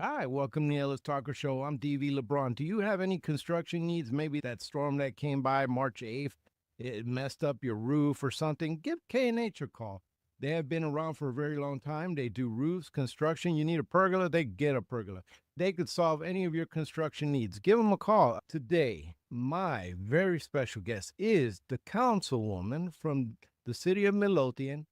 Hi, welcome to the Ellis Talker Show. I'm DV LeBron. Do you have any construction needs? Maybe that storm that came by March 8th, it messed up your roof or something? Give K&H a call. They have been around for a very long time. They do roofs, construction. You need a pergola, they get a pergola. They could solve any of your construction needs. Give them a call. Today, my very special guest is the councilwoman from the city of Midlothian,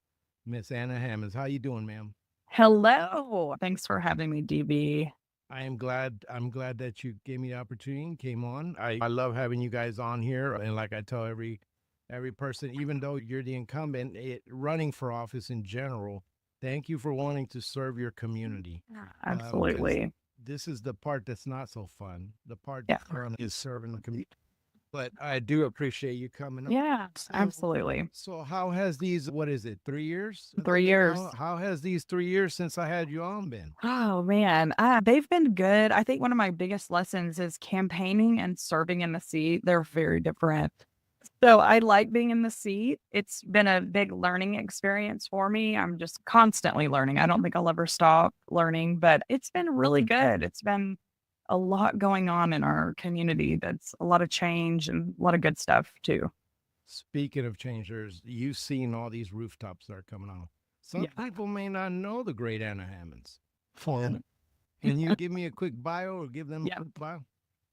Miss Anna Hammonds. How you doing, ma'am? Hello. Thanks for having me, DB. I am glad. I'm glad that you gave me the opportunity and came on. I love having you guys on here, and like I tell every person, even though you're the incumbent, running for office in general, thank you for wanting to serve your community, because Absolutely. this is the part that's not so fun. The part Yeah. that's fun is serving the community. But I do appreciate you coming on. Yeah, So, absolutely. so how has these, what is it, 3 years? 3 years. How has these 3 years since I had you on been? Oh man, they've been good. I think one of my biggest lessons is campaigning and serving in the seat. They're very different. So I like being in the seat. It's been a big learning experience for me. I'm just constantly learning. I don't think I'll ever stop learning, but it's been really good. It's been a lot going on in our community. That's a lot of change and a lot of good stuff too. Speaking of changers, you've seen all these rooftops that are coming on. Some Yeah. people may not know the great Anna Hammonds. For Can you give me a quick bio or give them a Yeah. quick bio?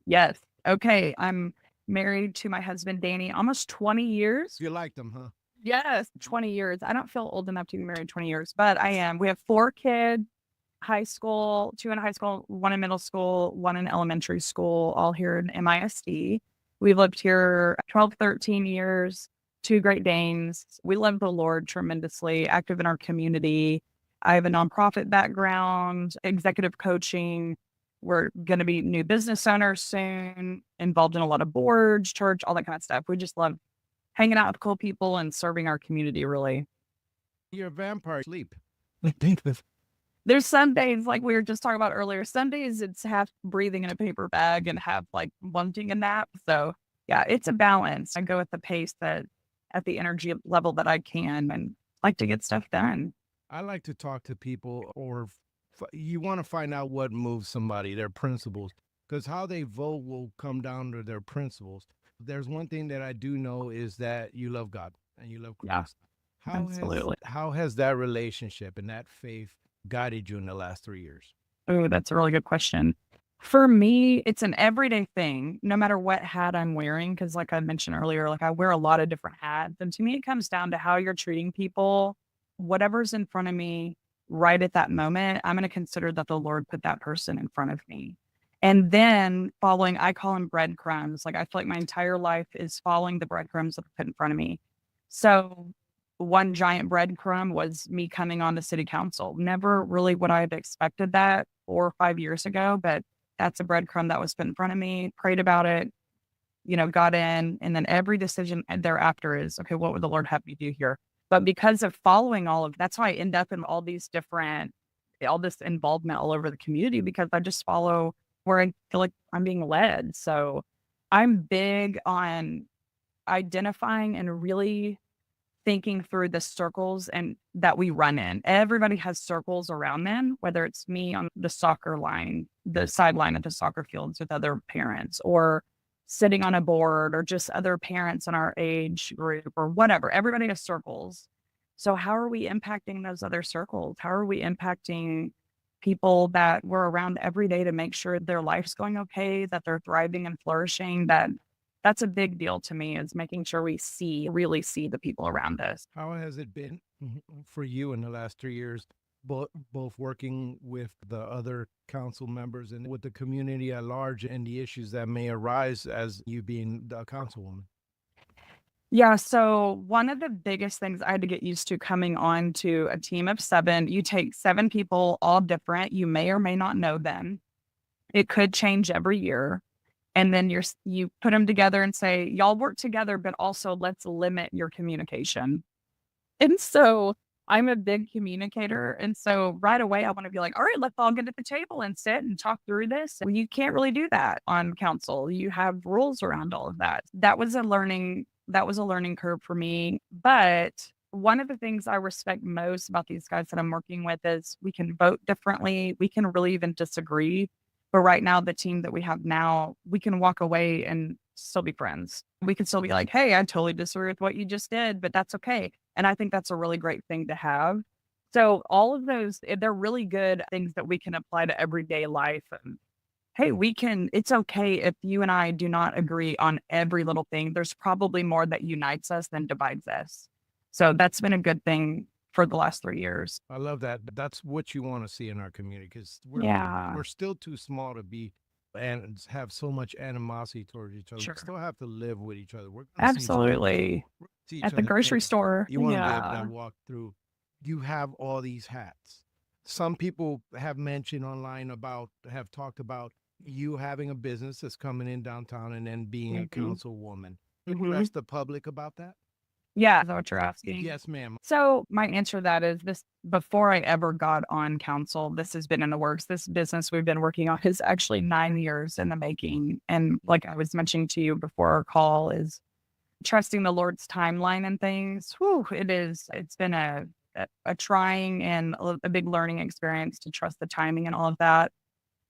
Yes. Okay. I'm married to my husband, Danny, almost 20 years. You like them, huh? Yes. 20 years. I don't feel old enough to be married 20 years, but I am. We have 4 kids, high school, 2 in high school, 1 in middle school, 1 in elementary school, all here in MISD. We've lived here 12, 13 years, 2 Great Danes. We love the Lord tremendously, active in our community. I have a nonprofit background, executive coaching. We're going to be new business owners soon, involved in a lot of boards, church, all that kind of stuff. We just love hanging out with cool people and serving our community, really. You're a vampire sleep. There's some days, like we were just talking about earlier, some days it's half breathing in a paper bag and half like wanting a nap. So, yeah, it's a balance. I go at the pace that at the energy level that I can and like to get stuff done. I like to talk to people, or you want to find out what moves somebody, their principles, because how they vote will come down to their principles. There's one thing that I do know is that you love God and you love Yeah, Christ. absolutely. How has that relationship and that faith guided you in the last 3 years? Oh, that's a really good question. For me, it's an everyday thing, no matter what hat I'm wearing. Cause like I mentioned earlier, like I wear a lot of different hats. And to me, it comes down to how you're treating people, whatever's in front of me right at that moment. I'm going to consider that the Lord put that person in front of me. And then following, I call them breadcrumbs. Like I feel like my entire life is following the breadcrumbs that are put in front of me. So one giant breadcrumb was me coming on to city council. Never really would I have expected that 4 or 5 years ago, but that's a breadcrumb that was put in front of me, prayed about it, got in. And then every decision thereafter is, okay, what would the Lord have me do here? But because of following all of that's why I end up in all this involvement all over the community because I just follow where I feel like I'm being led. So I'm big on identifying and really thinking through the circles and that we run in. Everybody has circles around them, whether it's me on the soccer line, the sideline at the soccer fields with other parents, or sitting on a board, or just other parents in our age group, or whatever. Everybody has circles. So, how are we impacting those other circles? How are we impacting people that we're around every day to make sure their life's going okay, that they're thriving and flourishing, that's a big deal to me is making sure we really see the people around us. How has it been for you in the last 3 years, both working with the other council members and with the community at large and the issues that may arise as you being the councilwoman? Yeah, so one of the biggest things I had to get used to coming on to a team of 7, you take 7 people, all different. You may or may not know them. It could change every year. And then you put them together and say, y'all work together, but also let's limit your communication. And so I'm a big communicator. And so right away, I want to be like, all right, let's all get at the table and sit and talk through this. Well, you can't really do that on council. You have rules around all of that. That was a learning curve for me. But one of the things I respect most about these guys that I'm working with is we can vote differently. We can really even disagree. But right now, the team that we have now, we can walk away and still be friends. We can still be like, hey, I totally disagree with what you just did, but that's okay. And I think that's a really great thing to have. So all of those, they're really good things that we can apply to everyday life. And hey, it's okay if you and I do not agree on every little thing. There's probably more that unites us than divides us. So that's been a good thing for the last 3 years. I love that. That's what you want to see in our community because Yeah, we're still too small to be and have so much animosity towards each other. We sure. still have to live with each other. We're going to see each other. Absolutely. We're gonna see each At the other. grocery store. You want to be able to Yeah. walk through. You have all these hats. Some people have mentioned online have talked about you having a business that's coming in downtown and then being a hmm councilwoman. Can you hmm address the public about that? Yeah. Is that what you're asking? Yes, ma'am. So my answer to that is this: before I ever got on council, this has been in the works. This business we've been working on is actually 9 years in the making. And like I was mentioning to you before our call, is trusting the Lord's timeline and things. Whew, it's been a trying and a big learning experience to trust the timing and all of that.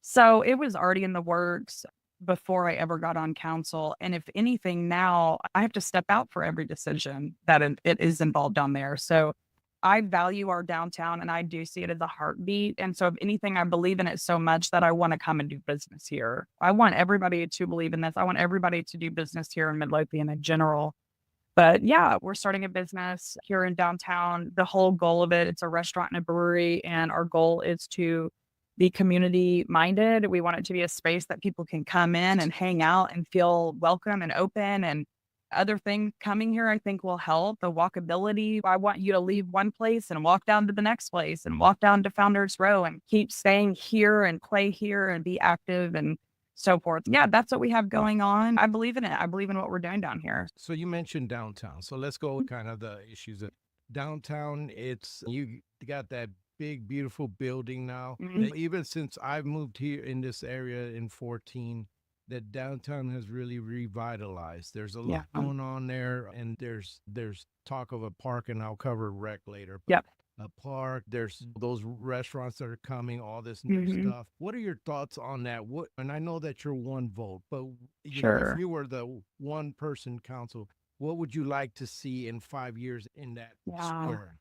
So it was already in the works before I ever got on council. And if anything, now I have to step out for every decision that it is involved on there. So I value our downtown and I do see it as a heartbeat. And so, if anything, I believe in it so much that I want to come and do business here. I want everybody to believe in this. I want everybody to do business here in Midlothian in general. But yeah, we're starting a business here in downtown. The whole goal of it, it's a restaurant and a brewery, and our goal is to be community minded. We want it to be a space that people can come in and hang out and feel welcome and open. And other things coming here, I think will help. The walkability. I want you to leave one place and walk down to the next place and walk down to Founders Row and keep staying here and play here and be active and so forth. Yeah, that's what we have going on. I believe in it. I believe in what we're doing down here. So you mentioned downtown. So let's go with kind of the issues that downtown. It's you got that big beautiful building now. Mhm. Even since I've moved here in this area in 14, that downtown has really revitalized. There's a Yeah. lot going on there, and there's talk of a park, and I'll cover rec later. Yep. A park. There's those restaurants that are coming, all this new Mhm. stuff. What are your thoughts on that? What, and I know that you're one vote, but if Sure. you were the one person council, what would you like to see in 5 years in that Yeah. square?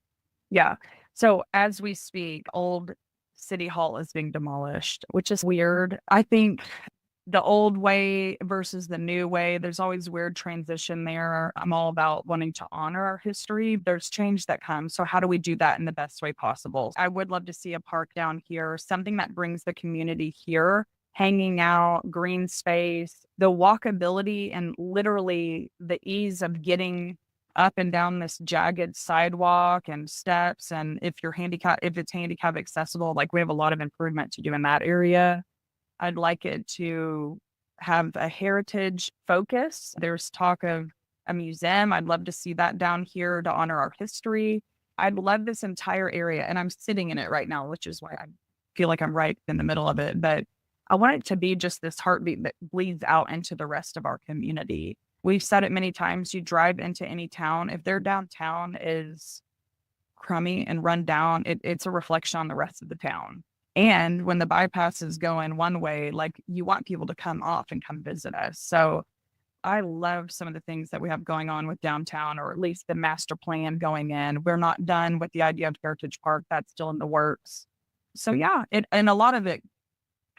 Yeah. So as we speak, old City Hall is being demolished, which is weird. I think the old way versus the new way, there's always weird transition there. I'm all about wanting to honor our history. There's change that comes. So how do we do that in the best way possible? I would love to see a park down here, something that brings the community here, hanging out, green space, the walkability and literally the ease of getting up and down this jagged sidewalk and steps. And if it's handicap accessible, like we have a lot of improvement to do in that area. I'd like it to have a heritage focus. There's talk of a museum. I'd love to see that down here to honor our history. I'd love this entire area, and I'm sitting in it right now, which is why I feel like I'm right in the middle of it. But I want it to be just this heartbeat that bleeds out into the rest of our community. We've said it many times. You drive into any town, if their downtown is crummy and run down, it's a reflection on the rest of the town. And when the bypass is going one way, like you want people to come off and come visit us. So I love some of the things that we have going on with downtown, or at least the master plan going in. We're not done with the idea of Heritage Park. That's still in the works. So yeah, and a lot of it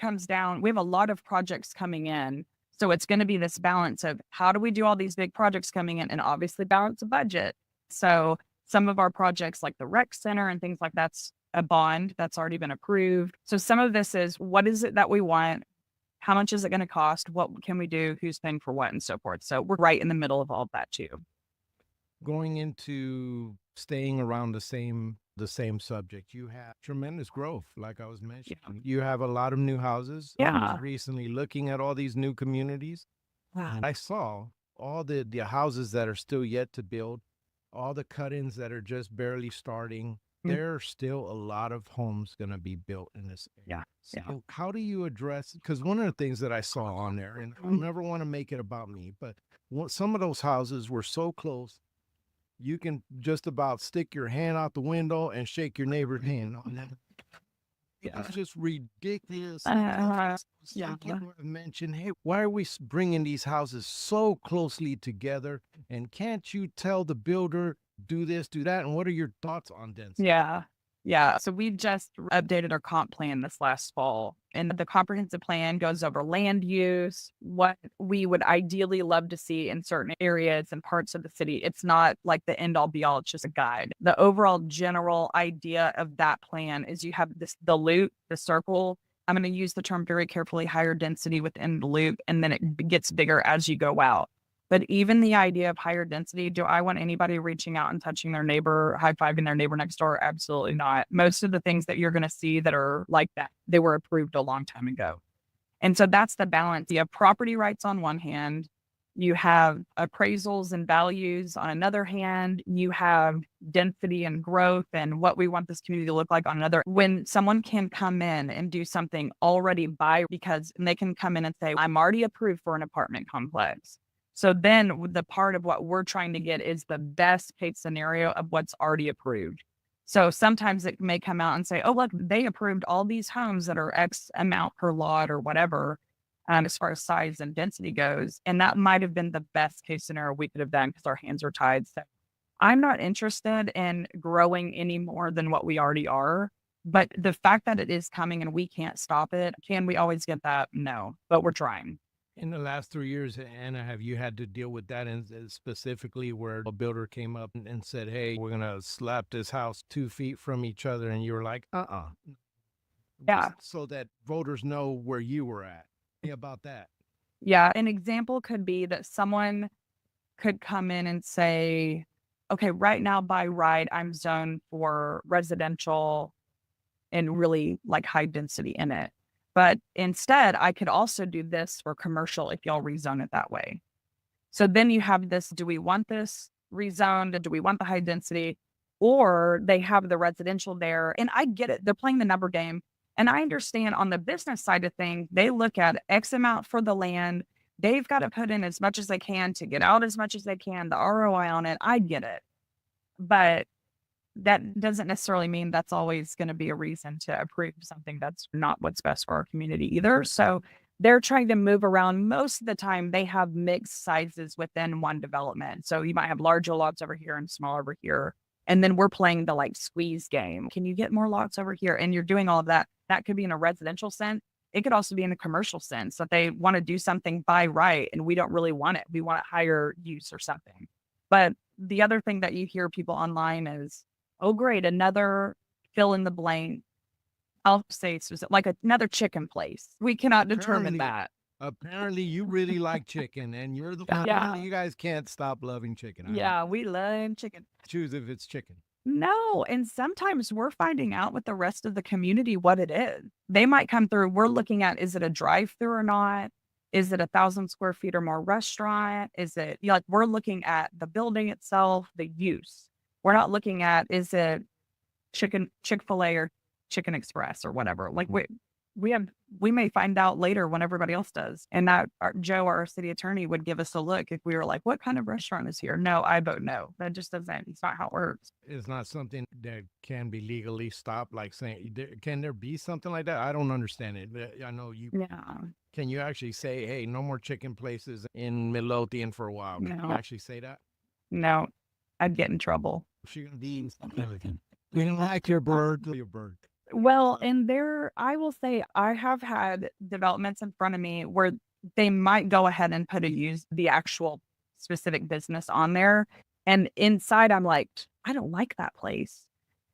comes down. We have a lot of projects coming in. So it's going to be this balance of how do we do all these big projects coming in and obviously balance a budget. So some of our projects like the rec center and things like that's a bond that's already been approved. So some of this is what is it that we want? How much is it going to cost? What can we do? Who's paying for what and so forth. So we're right in the middle of all of that too. Going into staying around the same subject, you have tremendous growth. Like I was mentioning, you have a lot of new houses. I Yeah. was recently looking at all these new communities, Wow. and I saw all the houses that are still yet to build, all the cut-ins that are just barely starting. Mm. There are still a lot of homes going to be built in this area. Yeah. Yeah. So how do you address, because one of the things that I saw on there, and I never want to make it about me, but some of those houses were so close you can just about stick your hand out the window and shake your neighbor's hand on that. Yeah. It's just ridiculous. Yeah. Like you mentioned, hey, why are we bringing these houses so closely together? And can't you tell the builder, do this, do that? And what are your thoughts on density? Yeah. Yeah. So we just updated our comp plan this last fall, and the comprehensive plan goes over land use, what we would ideally love to see in certain areas and parts of the city. It's not like the end all be all, it's just a guide. The overall general idea of that plan is you have the loop, the circle. I'm going to use the term very carefully, higher density within the loop, and then it gets bigger as you go out. But even the idea of higher density, do I want anybody reaching out and touching their neighbor, high-fiving their neighbor next door? Absolutely not. Most of the things that you're going to see that are like that, they were approved a long time ago. And so that's the balance. You have property rights on one hand, you have appraisals and values on another hand, you have density and growth and what we want this community to look like on another. When someone can come in and do something already because they can come in and say, I'm already approved for an apartment complex. So then the part of what we're trying to get is the best case scenario of what's already approved. So sometimes it may come out and say, oh, look, they approved all these homes that are X amount per lot or whatever, as far as size and density goes. And that might have been the best case scenario we could have done because our hands are tied. So I'm not interested in growing any more than what we already are. But the fact that it is coming and we can't stop it, can we always get that? No, but we're trying. In the last 3 years, Anna, have you had to deal with that, and specifically where a builder came up and said, hey, we're going to slap this house 2 feet from each other, and you were like, Yeah. so that voters know where you were at? Hey, about that. Yeah. An example could be that someone could come in and say, okay, right now by right, I'm zoned for residential and really like high density in it. But instead, I could also do this for commercial if y'all rezone it that way. So then you have this, do we want this rezoned? Do we want the high density? Or they have the residential there. And I get it. They're playing the number game. And I understand on the business side of things, they look at X amount for the land. They've got to put in as much as they can to get out as much as they can, the ROI on it. I get it. But that doesn't necessarily mean that's always going to be a reason to approve something that's not what's best for our community either. So they're trying to move around. Most of the time, they have mixed sizes within one development. So you might have larger lots over here and small over here. And then we're playing the like squeeze game. Can you get more lots over here? And you're doing all of that. That could be in a residential sense. It could also be in a commercial sense that they want to do something by right and we don't really want it. We want higher use or something. But the other thing that you hear people online is, oh, great, another fill in the blank. I'll say like another chicken place. We cannot determine that. Apparently, you really like chicken, and you're the one. Yeah. You guys can't stop loving chicken. Yeah, we love chicken. Choose if it's chicken. No, and sometimes we're finding out with the rest of the community what it is. They might come through. We're looking at, is it a drive-through or not? Is it 1,000 square feet or more restaurant? Is it like we're looking at the building itself, the use. We're not looking at, is it Chick-fil-A or Chicken Express or whatever. Like we may find out later when everybody else does. And that Joe, our city attorney, would give us a look if we were like, what kind of restaurant is here? No, I vote no. That just doesn't, it's not how it works. It's not something that can be legally stopped. Like saying, can there be something like that? I don't understand it. I know you. Yeah. Can you actually say, hey, no more chicken places in Midlothian for a while? Can you actually say that? No, I'd get in trouble. She's going to be something. We don't like your bird. Your bird. Well, and I will say I have had developments in front of me where they might go ahead and use the actual specific business on there. And inside I'm like, I don't like that place.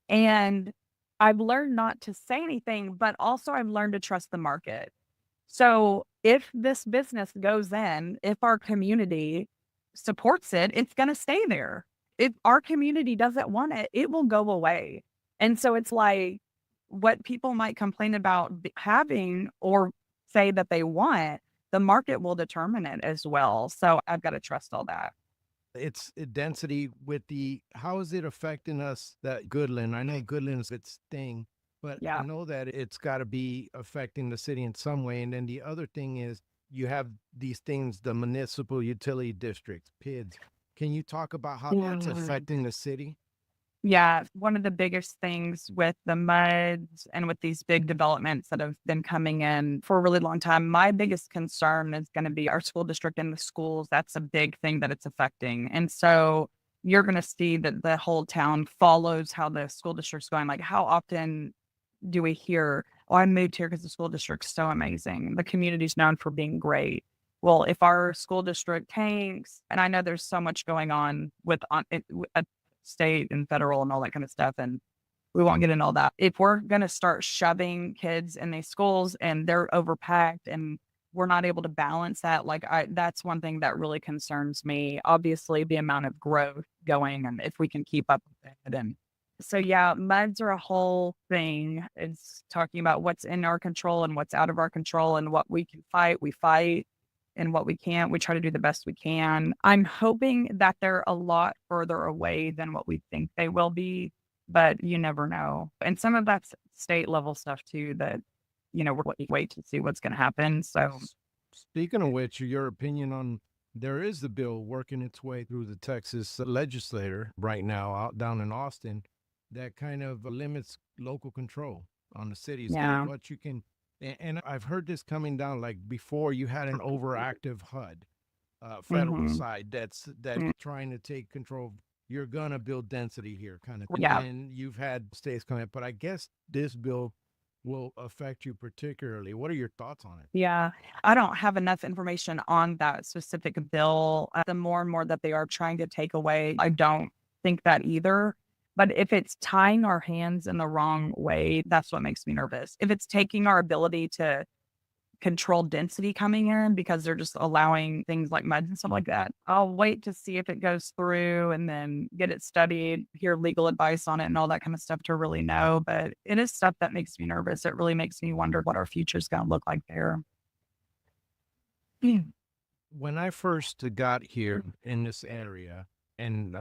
And I've learned not to say anything, but also I've learned to trust the market. So if this business goes in, if our community supports it, it's going to stay there. If our community doesn't want it, it will go away. And so it's like, what people might complain about having or say that they want, the market will determine it as well. So I've got to trust all that. It's density with how is it affecting us that Goodland? I know Goodland is its thing, but Yeah. I know that it's got to be affecting the city in some way. And then the other thing is you have these things, the municipal utility districts, PIDs. Can you talk about how that's Yeah. affecting the city? Yeah, one of the biggest things with the MUDs and with these big developments that have been coming in for a really long time, my biggest concern is going to be our school district and the schools. That's a big thing that it's affecting. And so you're going to see that the whole town follows how the school district's going. Like, how often do we hear, oh, I moved here because the school district's so amazing. The community's known for being great. Well, if our school district tanks, and I know there's so much going on with at state and federal and all that kind of stuff, and we won't get into all that. If we're going to start shoving kids in these schools and they're overpacked and we're not able to balance that, that's one thing that really concerns me. Obviously, the amount of growth going and if we can keep up with it. And so, yeah, MUDs are a whole thing. It's talking about what's in our control and what's out of our control and what we can fight, we fight. And what we can't, we try to do the best we can. I'm hoping that they're a lot further away than what we think they will be, but you never know. And some of that's state level stuff too that, we're wait to see what's going to happen. So, Speaking of which, your opinion on there is the bill working its way through the Texas legislator right now out down in Austin that kind of limits local control on the cities, yeah. what you can. And I've heard this coming down like before you had an overactive HUD, federal Hmm. side that's trying to take control. You're gonna build density here, kind of thing. Yeah. And you've had states come in, but I guess this bill will affect you particularly. What are your thoughts on it? Yeah. I don't have enough information on that specific bill. The more and more that they are trying to take away, I don't think that either. But if it's tying our hands in the wrong way, that's what makes me nervous. If it's taking our ability to control density coming in because they're just allowing things like MUDs and stuff like that, I'll wait to see if it goes through and then get it studied, hear legal advice on it and all that kind of stuff to really know. But it is stuff that makes me nervous. It really makes me wonder what our future is going to look like there. Mm. When I first got here in this area, and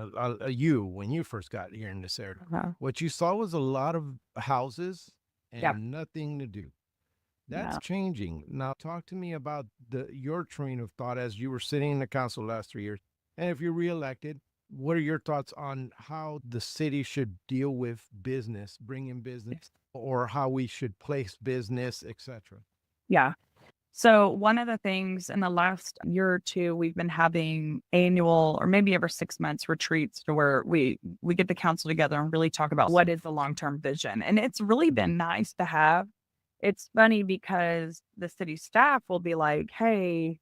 you, when you first got here in this area, Uh-huh. what you saw was a lot of houses Yeah. and nothing to do. That's Yeah. changing. Now, talk to me about your train of thought as you were sitting in the council last 3 years. And if you're reelected, what are your thoughts on how the city should deal with business, bring in business, or how we should place business, etc.? Yeah. So one of the things in the last year or two, we've been having annual or maybe every 6 months retreats to where we get the council together and really talk about what is the long-term vision. And it's really been nice to have. It's funny because the city staff will be like, hey,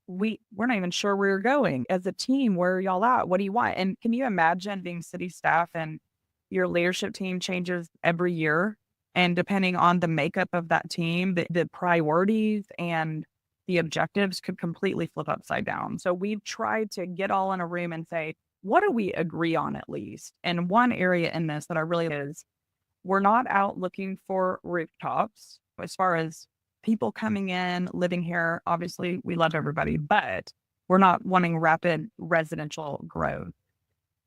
we're not even sure where you're going. As a team, where are y'all at? What do you want? And can you imagine being city staff and your leadership team changes every year? And depending on the makeup of that team, the priorities and the objectives could completely flip upside down. So we've tried to get all in a room and say, what do we agree on at least? And one area in this that I really is we're not out looking for rooftops as far as people coming in, living here. Obviously, we love everybody, but we're not wanting rapid residential growth.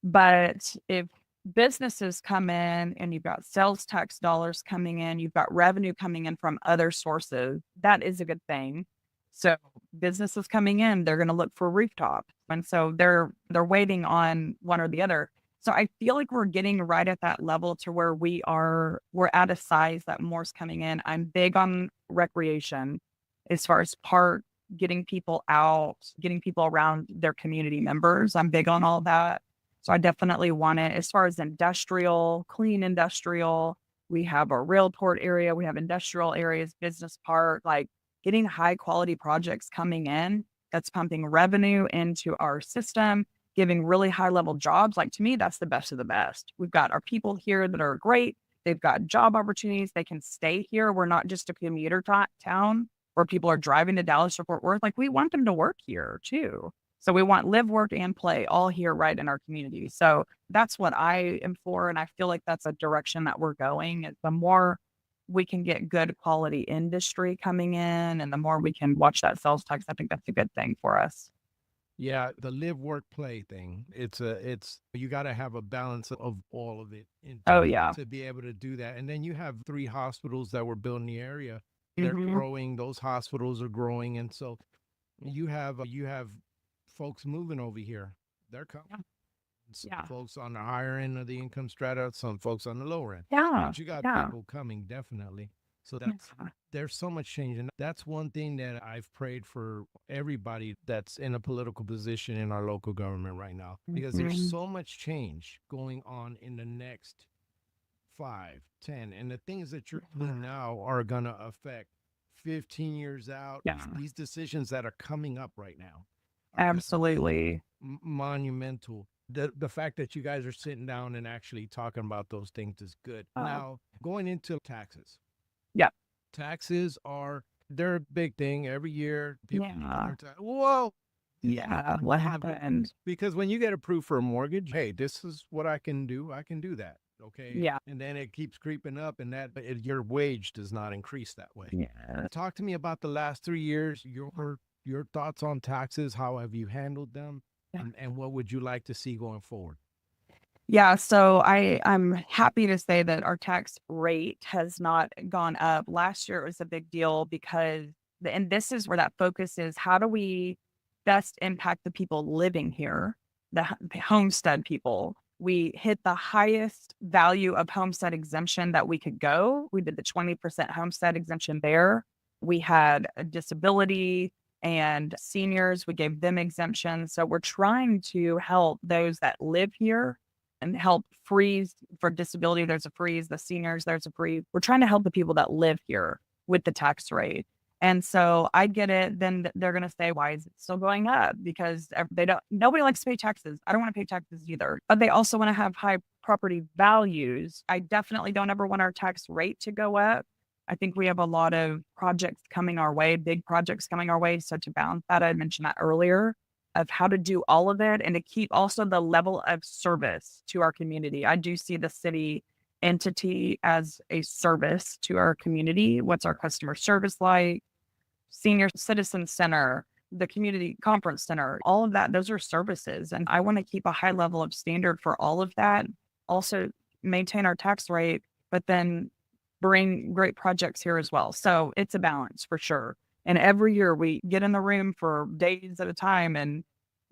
But if businesses come in and you've got sales tax dollars coming in, you've got revenue coming in from other sources, that is a good thing. So businesses coming in, they're going to look for rooftops. And so they're waiting on one or the other. So I feel like we're getting right at that level to where we're at a size that more's coming in. I'm big on recreation as far as park, getting people out, getting people around their community members. I'm big on all that. So I definitely want it. As far as industrial, clean industrial, we have a railport area, we have industrial areas, business park, like getting high quality projects coming in that's pumping revenue into our system, giving really high level jobs. Like to me, that's the best of the best. We've got our people here that are great. They've got job opportunities. They can stay here. We're not just a commuter town where people are driving to Dallas or Fort Worth. Like we want them to work here too. So we want live, work, and play all here right in our community. So that's what I am for. And I feel like that's a direction that we're going. The more we can get good quality industry coming in and the more we can watch that sales tax, I think that's a good thing for us. Yeah, the live, work, play thing. It's you got to have a balance of all of it Oh, yeah. to be able to do that. And then you have 3 hospitals that were built in the area. They're Hmm. growing. Those hospitals are growing, and so you have folks moving over here They're coming. Yeah. Some Yeah. folks on the higher end of the income strata, some folks on the lower end. Yeah. But you got Yeah. people coming, definitely. So Yeah. there's so much change. And that's one thing that I've prayed for everybody that's in a political position in our local government right now, because there's Mhm. so much change going on in the next 5, 10, and the things that you're doing now are going to affect 15 years out. Yeah. These decisions that are coming up right now are going to be Absolutely. monumental. The fact that you guys are sitting down and actually talking about those things is good. Now, going into taxes. Yeah. Taxes they're a big thing every year. People Yeah. whoa. Yeah. What happened? Because when you get approved for a mortgage, hey, this is what I can do. I can do that. Okay. Yeah. And then it keeps creeping up, and your wage does not increase that way. Yeah. Talk to me about the last 3 years, your thoughts on taxes. How have you handled them? Yeah. And what would you like to see going forward? Yeah, so I'm happy to say that our tax rate has not gone up. Last year it was a big deal because and this is where that focus is, how do we best impact the people living here, the homestead people? We hit the highest value of homestead exemption that we could go. We did the 20% homestead exemption there. We had a disability and seniors, we gave them exemptions. So we're trying to help those that live here and help freeze for disability. There's a freeze. The seniors, there's a freeze. We're trying to help the people that live here with the tax rate. And so I get it. Then they're going to say, why is it still going up? Because nobody likes to pay taxes. I don't want to pay taxes either. But they also want to have high property values. I definitely don't ever want our tax rate to go up. I think we have a lot of projects coming our way, big projects coming our way. So to balance that, I mentioned that earlier, of how to do all of it and to keep also the level of service to our community. I do see the city entity as a service to our community. What's our customer service like? Senior Citizen Center, the community conference center, all of that, those are services. And I want to keep a high level of standard for all of that. Also maintain our tax rate, but then bring great projects here as well. So it's a balance for sure. And every year we get in the room for days at a time and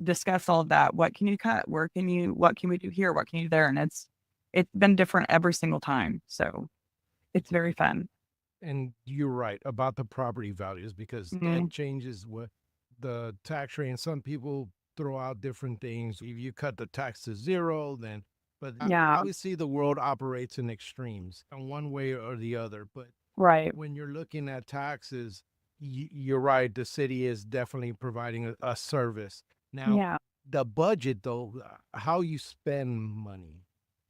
discuss all of that. What can you cut? What can we do here? What can you do there? And it's been different every single time. So it's very fun. And you're right about the property values, because Mhm. that changes what the tax rate. And some people throw out different things. If you cut the tax to zero, then, but Yeah, obviously the world operates in extremes in one way or the other. But right. when you're looking at taxes, you're right. The city is definitely providing a service. Now, Yeah. the budget, though, how you spend money.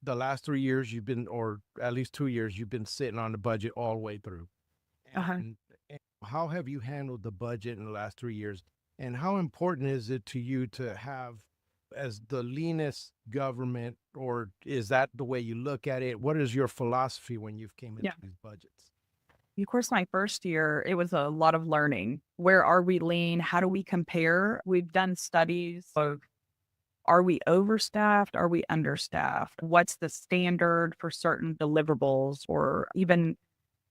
The last 3 years you've been, or at least 2 years, you've been sitting on the budget all the way through. Uh-huh. And how have you handled the budget in the last 3 years? And how important is it to you to have as the leanest government, or is that the way you look at it? What is your philosophy when you've came into Yeah. these budgets? Of course, my first year, it was a lot of learning. Where are we lean? How do we compare? We've done studies of, are we overstaffed? Are we understaffed? What's the standard for certain deliverables or even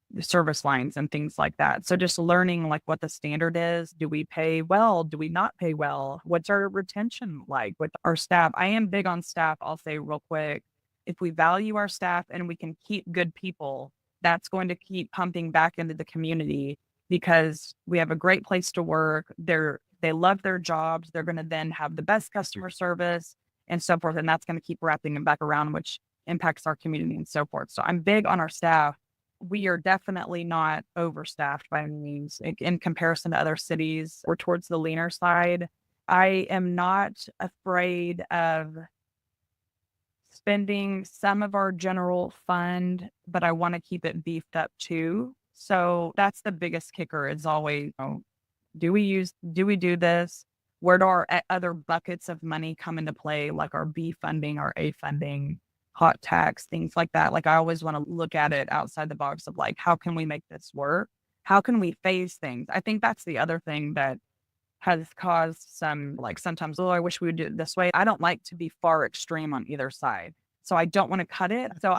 the service lines and things like that? So just learning like what the standard is. Do we pay well? Do we not pay well? What's our retention like with our staff? I am big on staff. I'll say real quick, if we value our staff and we can keep good people, that's going to keep pumping back into the community because we have a great place to work. They love their jobs. They're going to then have the best customer service and so forth. And that's going to keep wrapping them back around, which impacts our community and so forth. So I'm big on our staff. We are definitely not overstaffed by any means in comparison to other cities. We're towards the leaner side. I am not afraid of spending some of our general fund, but I want to keep it beefed up too. So that's the biggest kicker is always, do we do this? Where do our other buckets of money come into play, like our B funding, our A funding, hot tax, things like that? Like I always want to look at it outside the box of like, how can we make this work? How can we phase things? I think that's the other thing that has caused some, like sometimes, oh, I wish we would do it this way. I don't like to be far extreme on either side. So I don't want to cut it. So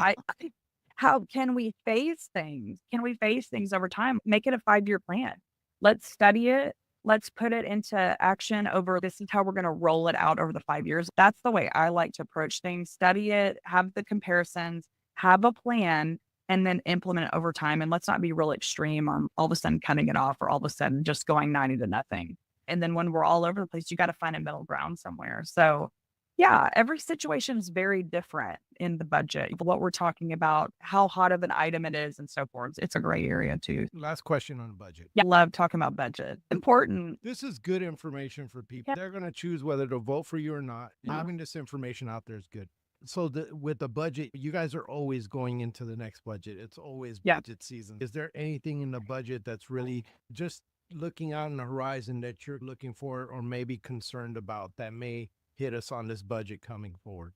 how can we phase things? Can we phase things over time? Make it a 5-year plan. Let's study it. let's put it into action over this is how we're going to roll it out over the 5 years. That's the way I like to approach things. Study it, have the comparisons, have a plan, and then implement it over time. And let's not be real extreme on all of a sudden cutting it off or all of a sudden just going 90 to nothing. And then when we're all over the place, you got to find a middle ground somewhere. So yeah, every situation is very different in the budget. What we're talking about, how hot of an item it is, and so forth. It's a gray area too. Last question on the budget. Yeah, love talking about budget. Important. This is good information for people. Yeah. They're going to choose whether to vote for you or not. Mhm. Having this information out there is good. So with the budget, you guys are always going into the next budget. It's always Yeah. budget season. Is there anything in the budget that's really just looking out on the horizon that you're looking for or maybe concerned about that may hit us on this budget coming forward?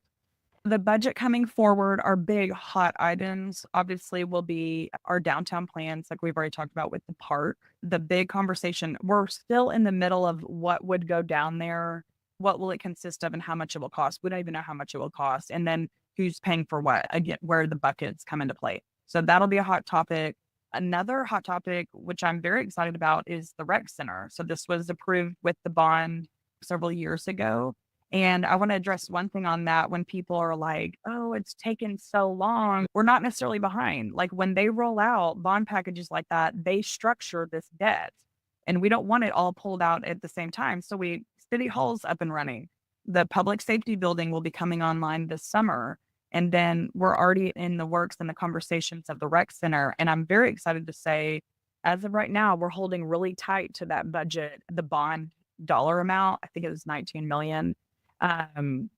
The budget coming forward, our big hot items obviously will be our downtown plans, like we've already talked about with the park. The big conversation, we're still in the middle of what would go down there, what will it consist of, and how much it will cost. We don't even know how much it will cost. And then who's paying for what, again, where the buckets come into play. So that'll be a hot topic. Another hot topic, which I'm very excited about, is the rec center. So this was approved with the bond several years ago. And I want to address one thing on that when people are like, oh, it's taken so long. We're not necessarily behind. Like when they roll out bond packages like that, they structure this debt and we don't want it all pulled out at the same time. So City Hall's up and running. The public safety building will be coming online this summer. And then we're already in the works and the conversations of the rec center. And I'm very excited to say, as of right now, we're holding really tight to that budget, the bond dollar amount. I think it was 19 million. And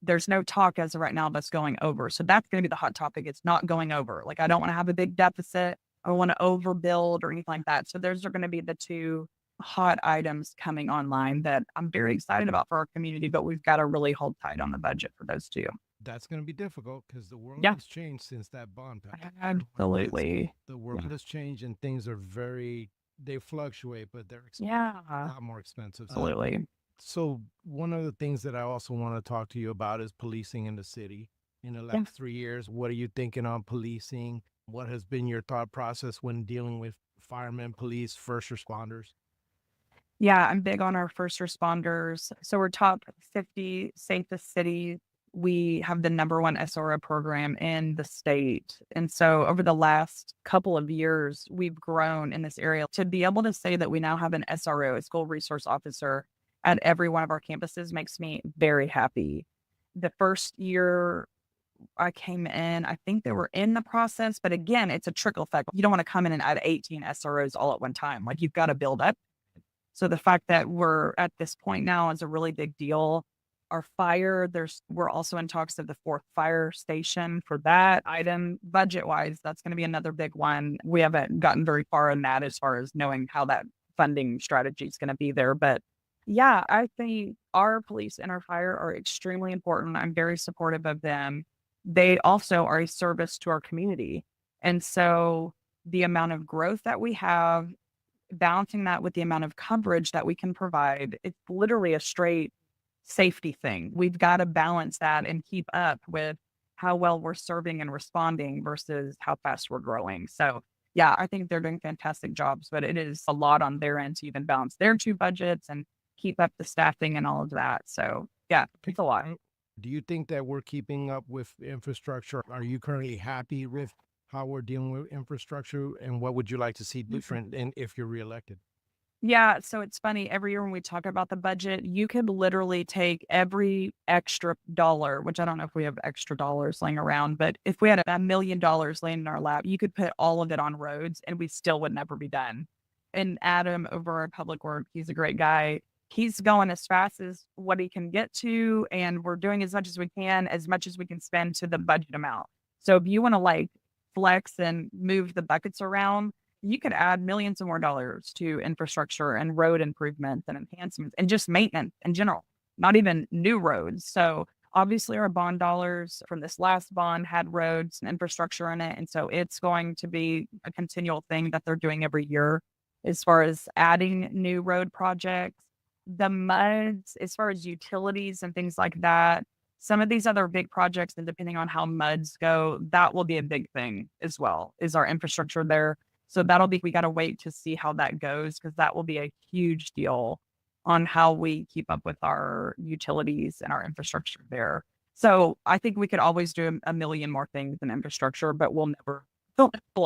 there's no talk as of right now that's going over. So that's going to be the hot topic. It's not going over. Like, I don't want to have a big deficit. I don't want to overbuild or anything like that. So those are going to be the two hot items coming online that I'm very excited about for our community, but we've got to really hold tight on the budget for those two. That's going to be difficult because the world Yeah. has changed since that bond package. Absolutely. The world has changed and things are they fluctuate, but they're a Yeah. lot more expensive. Absolutely. So one of the things that I also want to talk to you about is policing in the city. In the last 3 years, what are you thinking on policing? What has been your thought process when dealing with firemen, police, first responders? Yeah, I'm big on our first responders. So we're top 50 safest cities. We have the number one SRO program in the state. And so over the last couple of years, we've grown in this area to be able to say that we now have an SRO, a school resource officer, at every one of our campuses makes me very happy. The first year I came in, I think they were in the process, but again, it's a trickle effect. You don't want to come in and add 18 SROs all at one time. Like, you've got to build up. So the fact that we're at this point now is a really big deal. Our fire, we're also in talks of the 4th fire station for that item. Budget wise, that's going to be another big one. We haven't gotten very far in that as far as knowing how that funding strategy is going to be there. But yeah, I think our police and our fire are extremely important. I'm very supportive of them. They also are a service to our community. And so the amount of growth that we have, balancing that with the amount of coverage that we can provide, it's literally a straight safety thing. We've got to balance that and keep up with how well we're serving and responding versus how fast we're growing. So yeah, I think they're doing fantastic jobs, but it is a lot on their end to even balance their two budgets and keep up the staffing and all of that. So yeah, it's a lot. Do you think that we're keeping up with infrastructure? Are you currently happy with how we're dealing with infrastructure? And what would you like to see different if you're reelected? Yeah, so it's funny, every year when we talk about the budget, you could literally take every extra dollar, which I don't know if we have extra dollars laying around, but if we had $1 million laying in our lap, you could put all of it on roads and we still would never be done. And Adam over at Public Works, he's a great guy. He's going as fast as what he can get to, and we're doing as much as we can, as much as we can spend to the budget amount. So if you want to like flex and move the buckets around, you could add millions of more dollars to infrastructure and road improvements and enhancements and just maintenance in general, not even new roads. So obviously our bond dollars from this last bond had roads and infrastructure in it. And so it's going to be a continual thing that they're doing every year as far as adding new road projects. The MUDs, as far as utilities and things like that, some of these other big projects, and depending on how MUDs go, that will be a big thing as well, is our infrastructure there. So we got to wait to see how that goes because that will be a huge deal on how we keep up with our utilities and our infrastructure there. So I think we could always do a million more things in infrastructure, but we'll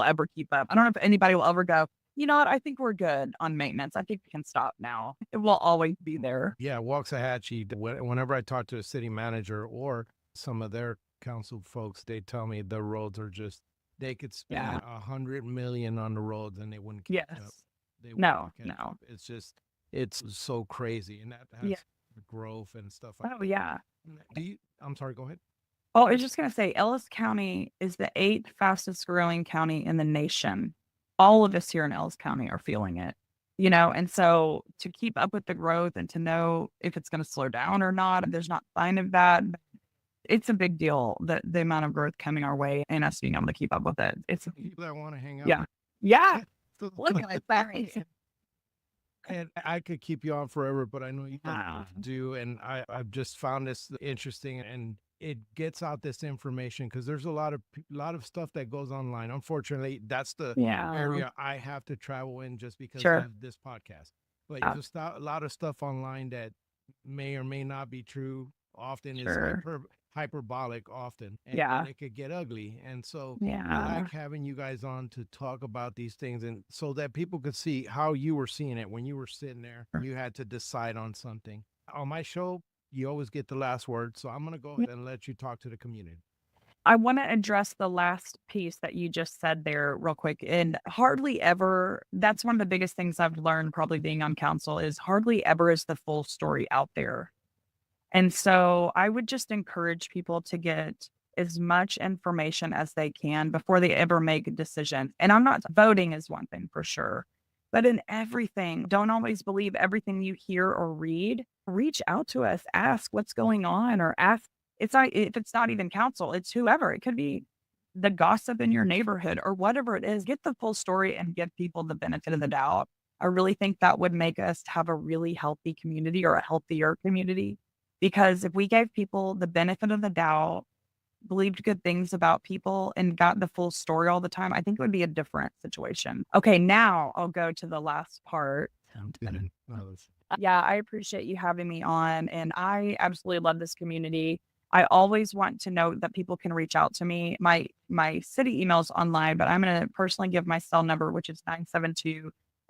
ever keep up. I don't know if anybody will ever go, you know what? I think we're good on maintenance. I think we can stop now. It will always be there. Yeah, Waxahachie, whenever I talk to a city manager or some of their council folks, they tell me the roads are just, they could spend 100 million on the roads and they wouldn't catch up. Yes. They No, wouldn't catch no. up. It's just, it's so crazy. And that has Yeah. growth and stuff like Oh, yeah. that. I'm sorry, go ahead. Oh, I was just going to say Ellis County is the 8th fastest growing county in the nation. All of us here in Ellis County are feeling it, and so to keep up with the growth and to know if it's going to slow down or not, there's not sign of that. It's a big deal that the amount of growth coming our way and us being able to keep up with it. It's People that want to hang out. Yeah. Yeah. Look at that. And I could keep you on forever, but I know you Ah. do. And I've just found this interesting, and it gets out this information because there's a lot of stuff that goes online. Unfortunately, that's the area I have to travel in just because of this podcast. But there's a lot of stuff online that may or may not be true. Often is hyperbolic often, and it could get ugly. And so I like having you guys on to talk about these things, and so that people could see how you were seeing it when you were sitting there. You had to decide on something. On my show, you always get the last word, so I'm going to go ahead and let you talk to the community. I want to address the last piece that you just said there real quick. And hardly ever, that's one of the biggest things I've learned probably being on council is hardly ever is the full story out there. And so I would just encourage people to get as much information as they can before they ever make a decision. And I'm not voting is one thing for sure, but in everything, don't always believe everything you hear or read. Reach out to us, ask what's going on, or ask. If it's not even council, it's whoever. It could be the gossip in your neighborhood or whatever it is. Get the full story and give people the benefit of the doubt. I really think that would make us have a really healthy community or a healthier community. Because if we gave people the benefit of the doubt, believed good things about people, and got the full story all the time, I think it would be a different situation. Okay, now I'll go to the last part. Yeah, I appreciate you having me on, and I absolutely love this community. I always want to note that people can reach out to me. My city email's online, but I'm going to personally give my cell number, which is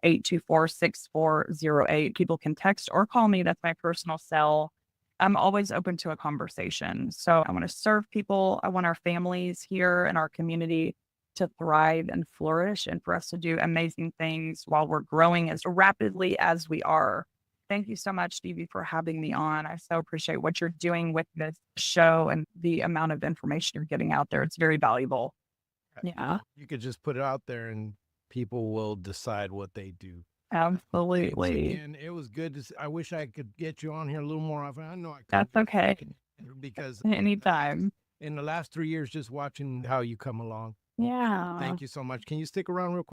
972-824-6408. People can text or call me. That's my personal cell. I'm always open to a conversation. So I want to serve people. I want our families here in our community to thrive and flourish and for us to do amazing things while we're growing as rapidly as we are. Thank you so much, Stevie, for having me on. I so appreciate what you're doing with this show and the amount of information you're getting out there. It's very valuable. Yeah. You could just put it out there and people will decide what they do. Absolutely. And it was good. I wish I could get you on here a little more often. I know I could. That's okay. Because anytime. In the last 3 years, just watching how you come along. Yeah. Thank you so much. Can you stick around real quick?